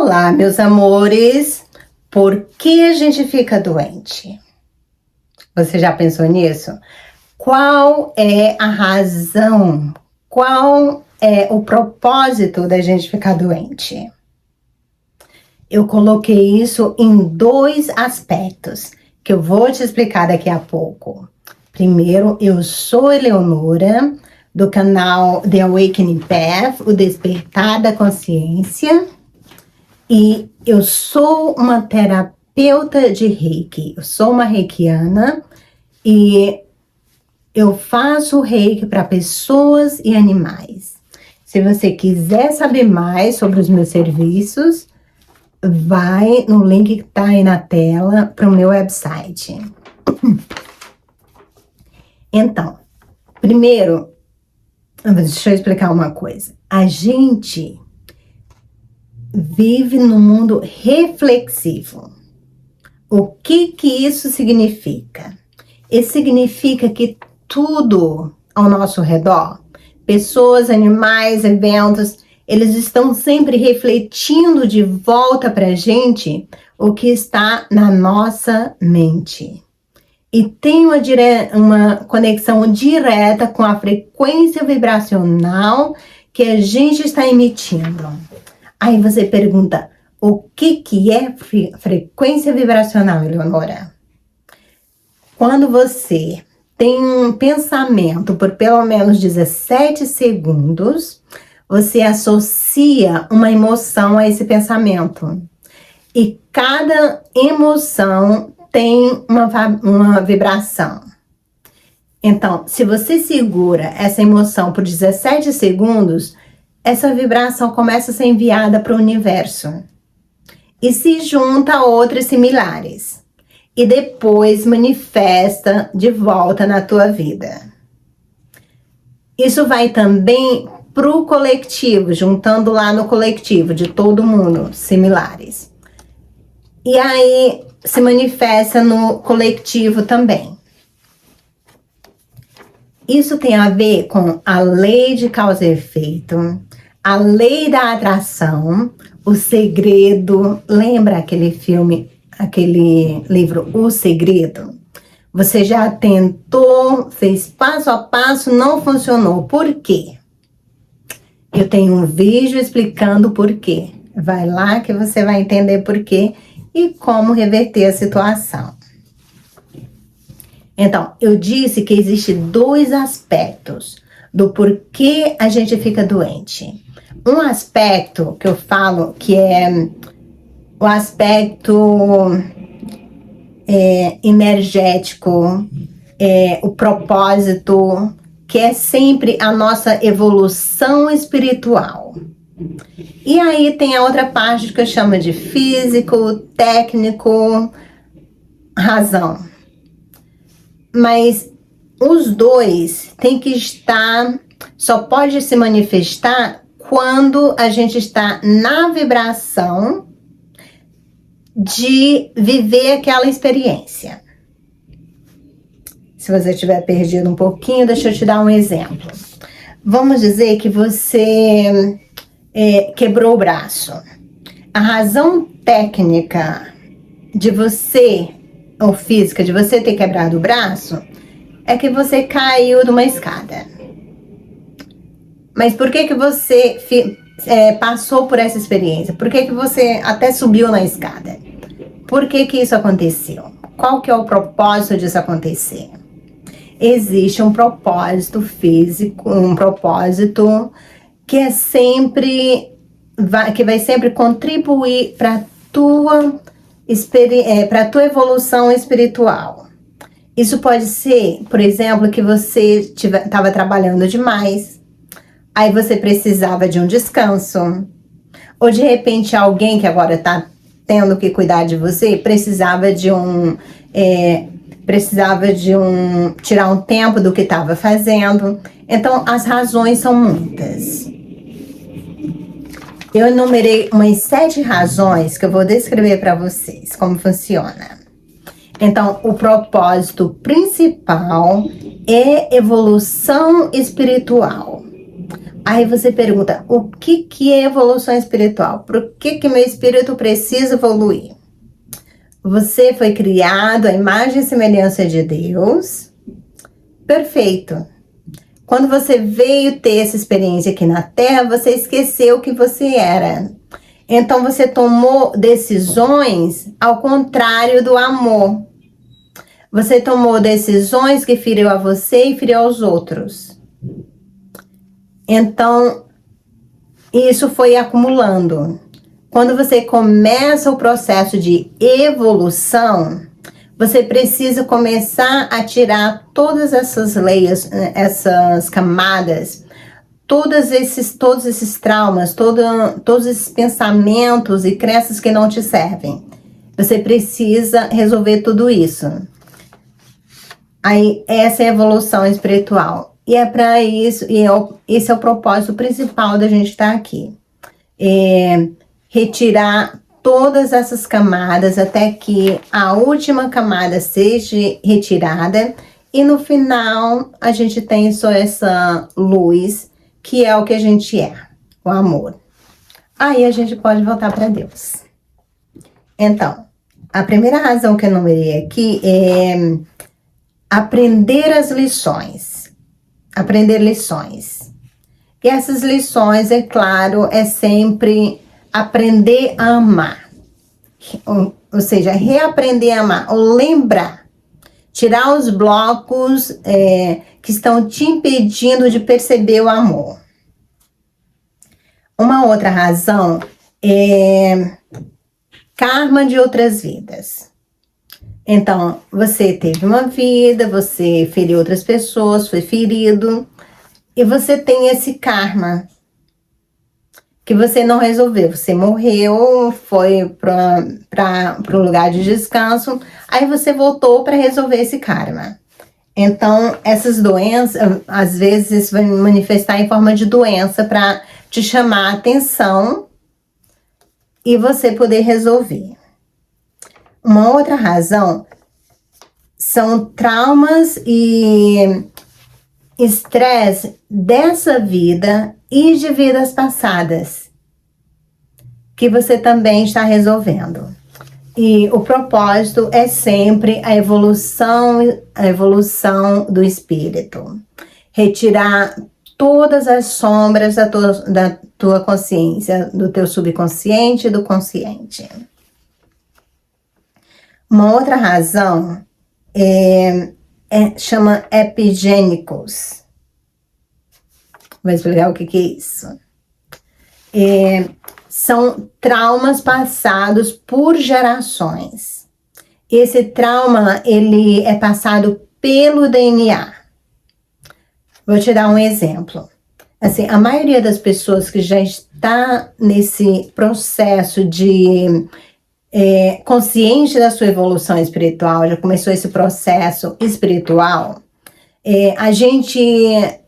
Olá, meus amores! Por que a gente fica doente? Você já pensou nisso? Qual é a razão? Qual é o propósito da gente ficar doente? Eu coloquei isso em 2 aspectos que eu vou te explicar daqui a pouco. Primeiro, eu sou Eleonora, do canal The Awakening Path, o Despertar da Consciência. E eu sou uma terapeuta de Reiki, eu sou uma reikiana e eu faço Reiki para pessoas e animais. Se você quiser saber mais sobre os meus serviços, vai no link que tá aí na tela para o meu website. Então, primeiro, deixa eu explicar uma coisa. A gente vive num mundo reflexivo. O que isso significa? Isso significa que tudo ao nosso redor, pessoas, animais, eventos, eles estão sempre refletindo de volta para a gente o que está na nossa mente. E tem uma conexão direta com a frequência vibracional que a gente está emitindo. Aí você pergunta, o que é frequência vibracional, Eleonora? Quando você tem um pensamento por pelo menos 17 segundos, você associa uma emoção a esse pensamento. E cada emoção tem uma vibração. Então, se você segura essa emoção por 17 segundos, essa vibração começa a ser enviada para o universo e se junta a outras similares e depois manifesta de volta na tua vida. Isso vai também para o coletivo, juntando lá no coletivo de todo mundo, similares. E aí se manifesta no coletivo também. Isso tem a ver com a lei de causa e efeito, a lei da atração, o segredo. Lembra aquele filme, aquele livro, O Segredo? Você já tentou, fez passo a passo, não funcionou. Por quê? Eu tenho um vídeo explicando por quê. Vai lá que você vai entender por quê e como reverter a situação. Então, eu disse que existem 2 aspectos do porquê a gente fica doente. Um aspecto que eu falo que é o aspecto energético, o propósito, que é sempre a nossa evolução espiritual. E aí tem a outra parte que eu chamo de físico, técnico, razão. Mas os 2 têm que estar, só pode se manifestar quando a gente está na vibração de viver aquela experiência. Se você tiver perdido um pouquinho, deixa eu te dar um exemplo. Vamos dizer que você quebrou o braço. A razão técnica de você, ou física, de você ter quebrado o braço, é que você caiu de uma escada. Mas por que você passou por essa experiência? Por que você até subiu na escada? Por que isso aconteceu? Qual que é o propósito disso acontecer? Existe um propósito físico, um propósito que é sempre, que vai sempre contribuir para tua evolução espiritual. Isso pode ser, por exemplo, que você estava trabalhando demais, aí você precisava de um descanso, ou de repente alguém que agora está tendo que cuidar de você precisava tirar um tempo do que estava fazendo. Então as razões são muitas. Eu enumerei umas 7 razões que eu vou descrever para vocês como funciona. Então, o propósito principal é evolução espiritual. Aí você pergunta, o que é evolução espiritual? Por que meu espírito precisa evoluir? Você foi criado à imagem e semelhança de Deus. Perfeito. Quando você veio ter essa experiência aqui na Terra, você esqueceu que você era. Então você tomou decisões ao contrário do amor. Você tomou decisões que feriu a você e feriu aos outros. Então, isso foi acumulando. Quando você começa o processo de evolução, você precisa começar a tirar todas essas leis, essas camadas, todos esses traumas, todos esses pensamentos e crenças que não te servem. Você precisa resolver tudo isso. Aí, essa é a evolução espiritual. E é para isso, esse é o propósito principal da gente estar aqui. Retirar todas essas camadas até que a última camada seja retirada e no final a gente tem só essa luz, que é o que a gente é, o amor. Aí a gente pode voltar para Deus. Então, a primeira razão que eu numerei aqui é aprender as lições. Aprender lições. E essas lições, é claro, é sempre aprender a amar. Ou seja, reaprender a amar, ou lembrar. Tirar os blocos que estão te impedindo de perceber o amor. Uma outra razão é karma de outras vidas. Então, você teve uma vida, você feriu outras pessoas, foi ferido, e você tem esse karma que você não resolveu. Você morreu, foi para um lugar de descanso, aí você voltou para resolver esse karma. Então, essas doenças, às vezes, vão manifestar em forma de doença para te chamar a atenção e você poder resolver. Uma outra razão são traumas e estresse dessa vida e de vidas passadas, que você também está resolvendo. E o propósito é sempre a evolução do espírito. Retirar todas as sombras da tua consciência, do teu subconsciente e do consciente. Uma outra razão chama epigênicos. Vou explicar o que é isso. São traumas passados por gerações. Esse trauma, ele é passado pelo DNA. Vou te dar um exemplo. Assim, a maioria das pessoas que já está nesse processo de consciente da sua evolução espiritual, já começou esse processo espiritual, a gente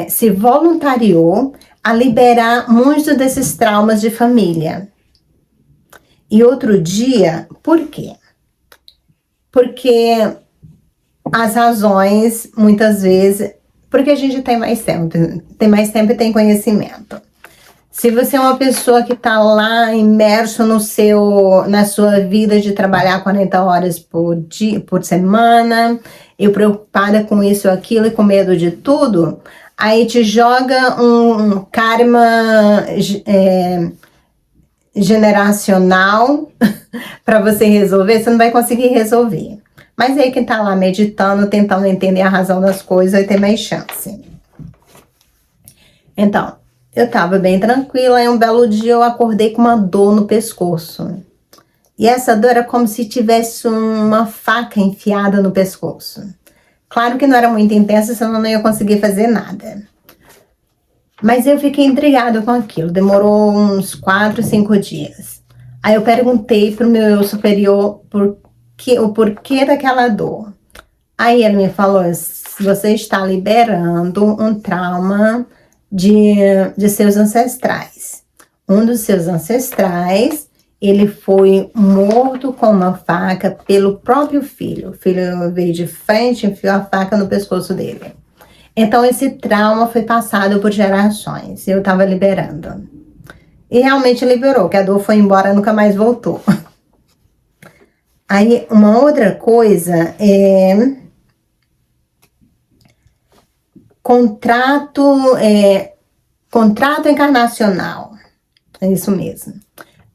se voluntariou a liberar muitos desses traumas de família. E outro dia, por quê? Porque as razões, muitas vezes, porque a gente tem mais tempo e tem conhecimento. Se você é uma pessoa que está lá imerso na sua vida de trabalhar 40 horas por semana, e preocupada com isso, aquilo e com medo de tudo, aí te joga um karma generacional para você resolver, você não vai conseguir resolver. Mas aí quem está lá meditando, tentando entender a razão das coisas, vai ter mais chance. Então, eu estava bem tranquila e um belo dia eu acordei com uma dor no pescoço. E essa dor era como se tivesse uma faca enfiada no pescoço. Claro que não era muito intensa, senão eu não ia conseguir fazer nada. Mas eu fiquei intrigada com aquilo. Demorou uns 4, 5 dias. Aí eu perguntei pro meu superior o porquê daquela dor. Aí ele me falou, você está liberando um trauma de seus ancestrais. Um dos seus ancestrais, ele foi morto com uma faca pelo próprio filho. O filho veio de frente e enfiou a faca no pescoço dele. Então esse trauma foi passado por gerações. Eu estava liberando. E realmente liberou, que a dor foi embora, nunca mais voltou. Aí uma outra coisa é contrato encarnacional. É isso mesmo.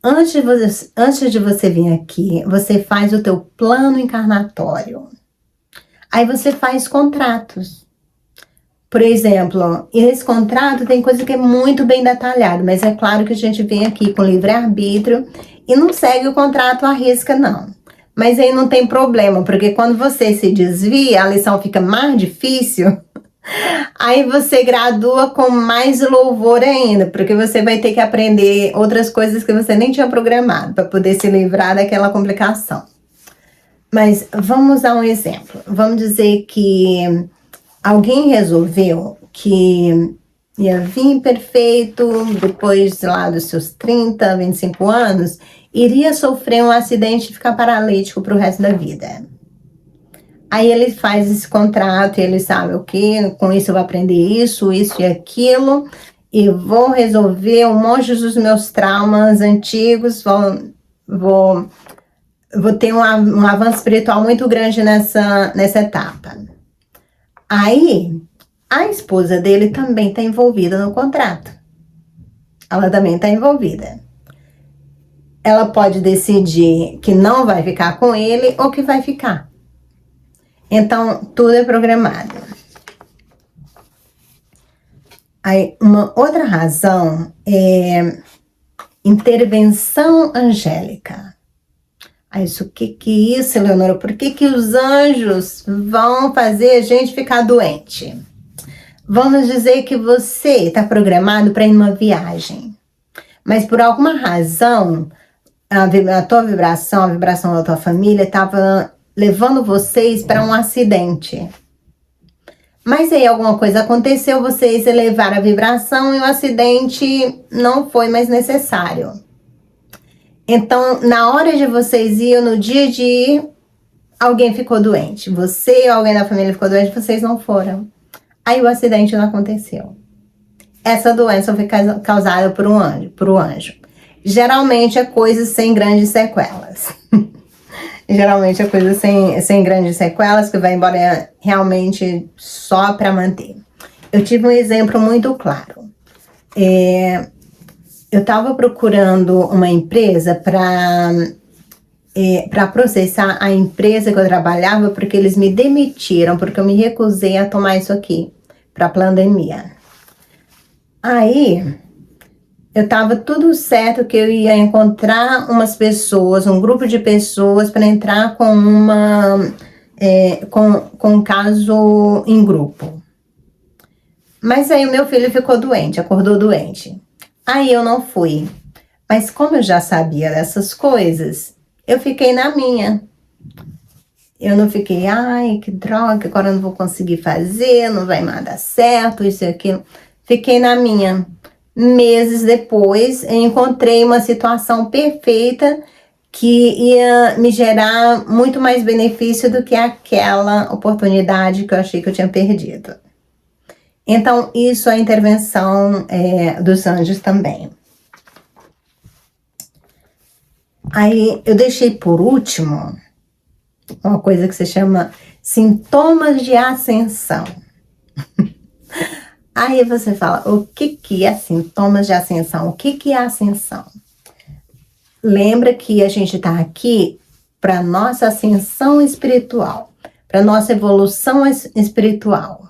Antes de você vir aqui, você faz o teu plano encarnatório. Aí você faz contratos. Por exemplo, esse contrato tem coisa que é muito bem detalhada, mas é claro que a gente vem aqui com livre-arbítrio e não segue o contrato à risca, não. Mas aí não tem problema, porque quando você se desvia, a lição fica mais difícil. Aí você gradua com mais louvor ainda, porque você vai ter que aprender outras coisas que você nem tinha programado para poder se livrar daquela complicação. Mas vamos dar um exemplo. Vamos dizer que alguém resolveu que ia vir perfeito, depois lá dos seus 30, 25 anos, iria sofrer um acidente e ficar paralítico para o resto da vida. Aí ele faz esse contrato e ele sabe o que, com isso eu vou aprender isso e aquilo, e vou resolver um monte dos meus traumas antigos, vou ter um avanço espiritual muito grande nessa etapa. Aí, a esposa dele também está envolvida no contrato. Ela também está envolvida. Ela pode decidir que não vai ficar com ele ou que vai ficar. Então, tudo é programado. Aí, uma outra razão é intervenção angélica. Aí, o que é isso, Eleonora? Por que os anjos vão fazer a gente ficar doente? Vamos dizer que você está programado para ir numa viagem. Mas por alguma razão, a tua vibração, a vibração da tua família estava levando vocês para um acidente. Mas aí alguma coisa aconteceu, vocês elevaram a vibração e o acidente não foi mais necessário. Então, na hora de vocês ir, no dia de ir, alguém ficou doente. Você ou alguém da família ficou doente, vocês não foram. Aí o acidente não aconteceu. Essa doença foi causada por um anjo. Geralmente é coisa sem grandes sequelas. Geralmente é coisa sem grandes sequelas, que vai embora realmente só para manter. Eu tive um exemplo muito claro. Eu estava procurando uma empresa para processar a empresa que eu trabalhava, porque eles me demitiram, porque eu me recusei a tomar isso aqui para a pandemia. Aí, eu estava tudo certo que eu ia encontrar umas pessoas, um grupo de pessoas para entrar com um caso em grupo. Mas aí o meu filho ficou doente, acordou doente. Aí eu não fui. Mas como eu já sabia dessas coisas, eu fiquei na minha. Eu não fiquei, ai, que droga, agora eu não vou conseguir fazer, não vai mais dar certo, isso e aquilo. Fiquei na minha. Meses depois, eu encontrei uma situação perfeita que ia me gerar muito mais benefício do que aquela oportunidade que eu achei que eu tinha perdido. Então, isso é a intervenção dos anjos também. Aí, eu deixei por último uma coisa que se chama sintomas de ascensão. Aí você fala, o que é sintomas de ascensão? O que é ascensão? Lembra que a gente está aqui para nossa ascensão espiritual, para nossa evolução espiritual.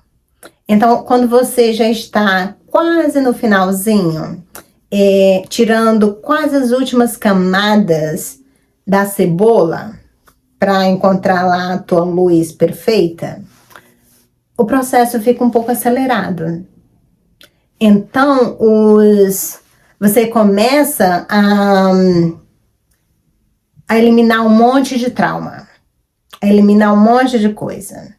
Então, quando você já está quase no finalzinho, tirando quase as últimas camadas da cebola, para encontrar lá a tua luz perfeita, o processo fica um pouco acelerado. Então, você começa a eliminar um monte de trauma, a eliminar um monte de coisa.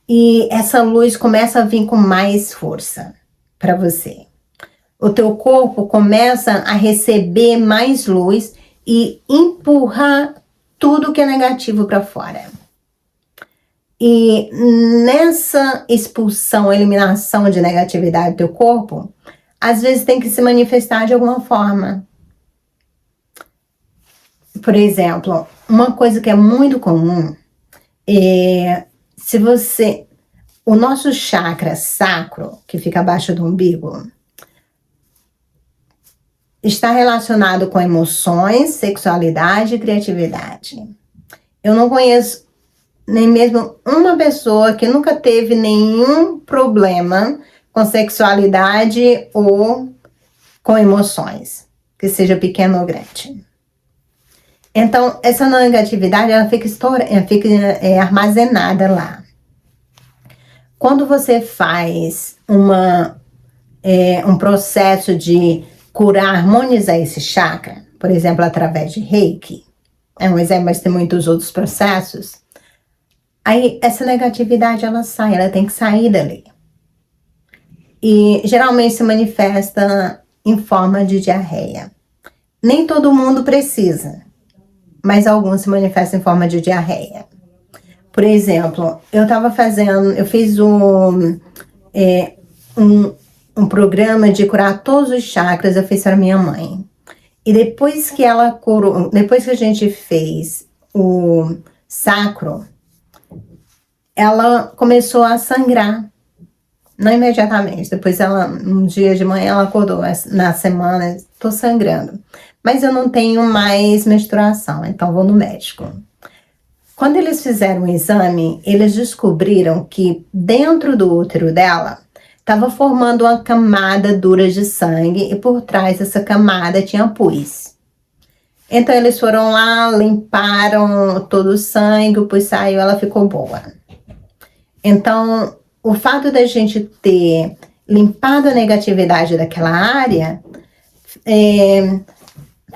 E essa luz começa a vir com mais força para você. O teu corpo começa a receber mais luz e empurrar tudo que é negativo para fora. E nessa expulsão, eliminação de negatividade do teu corpo, às vezes tem que se manifestar de alguma forma. Por exemplo, uma coisa que é muito comum é se você... O nosso chakra sacro, que fica abaixo do umbigo, está relacionado com emoções, sexualidade e criatividade. Eu não conheço nem mesmo uma pessoa que nunca teve nenhum problema com sexualidade ou com emoções, que seja pequeno ou grande. Então, essa negatividade, ela fica armazenada lá. Quando você faz um processo de curar, harmonizar esse chakra, por exemplo, através de Reiki, é um exemplo, mas tem muitos outros processos, aí essa negatividade, ela sai, ela tem que sair dali. E geralmente se manifesta em forma de diarreia. Nem todo mundo precisa, mas alguns se manifestam em forma de diarreia. Por exemplo, eu fiz um programa de curar todos os chakras, eu fiz para minha mãe. E depois que ela curou, depois que a gente fez o sacro, ela começou a sangrar. Não imediatamente, depois um dia de manhã ela acordou, na semana, tô sangrando. Mas eu não tenho mais menstruação, então vou no médico. Quando eles fizeram o exame, eles descobriram que dentro do útero dela estava formando uma camada dura de sangue e por trás dessa camada tinha pus. Então eles foram lá, limparam todo o sangue, o pus saiu, ela ficou boa. Então, o fato da gente ter limpado a negatividade daquela área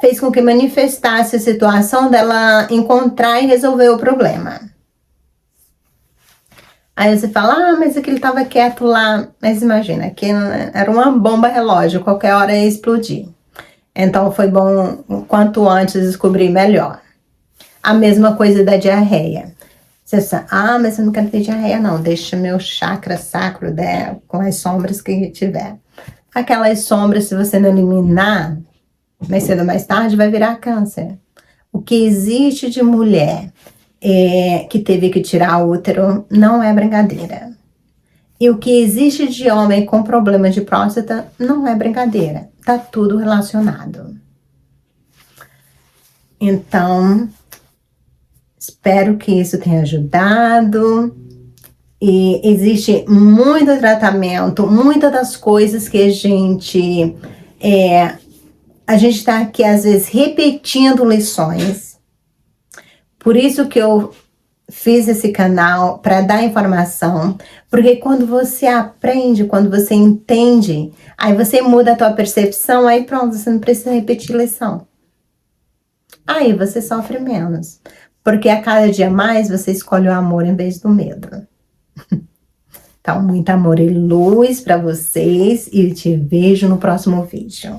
fez com que manifestasse a situação dela encontrar e resolver o problema. Aí você fala, mas aquele estava quieto lá. Mas imagina, que era uma bomba relógio, qualquer hora ia explodir. Então foi bom, quanto antes descobrir, melhor. A mesma coisa da diarreia. Você fala, mas eu não quero ter diarreia não, deixa meu chakra sacro com as sombras que tiver. Aquelas sombras, se você não eliminar, mais cedo ou mais tarde vai virar câncer. O que existe de mulher que teve que tirar o útero não é brincadeira. E o que existe de homem com problema de próstata não é brincadeira. Tá tudo relacionado. Então, espero que isso tenha ajudado. E existe muito tratamento, muitas das coisas que a gente está aqui, às vezes, repetindo lições. Por isso que eu fiz esse canal, para dar informação. Porque quando você aprende, quando você entende, aí você muda a tua percepção, aí pronto, você não precisa repetir lição. Aí você sofre menos. Porque a cada dia mais você escolhe o amor em vez do medo. Então, muito amor e luz para vocês e te vejo no próximo vídeo.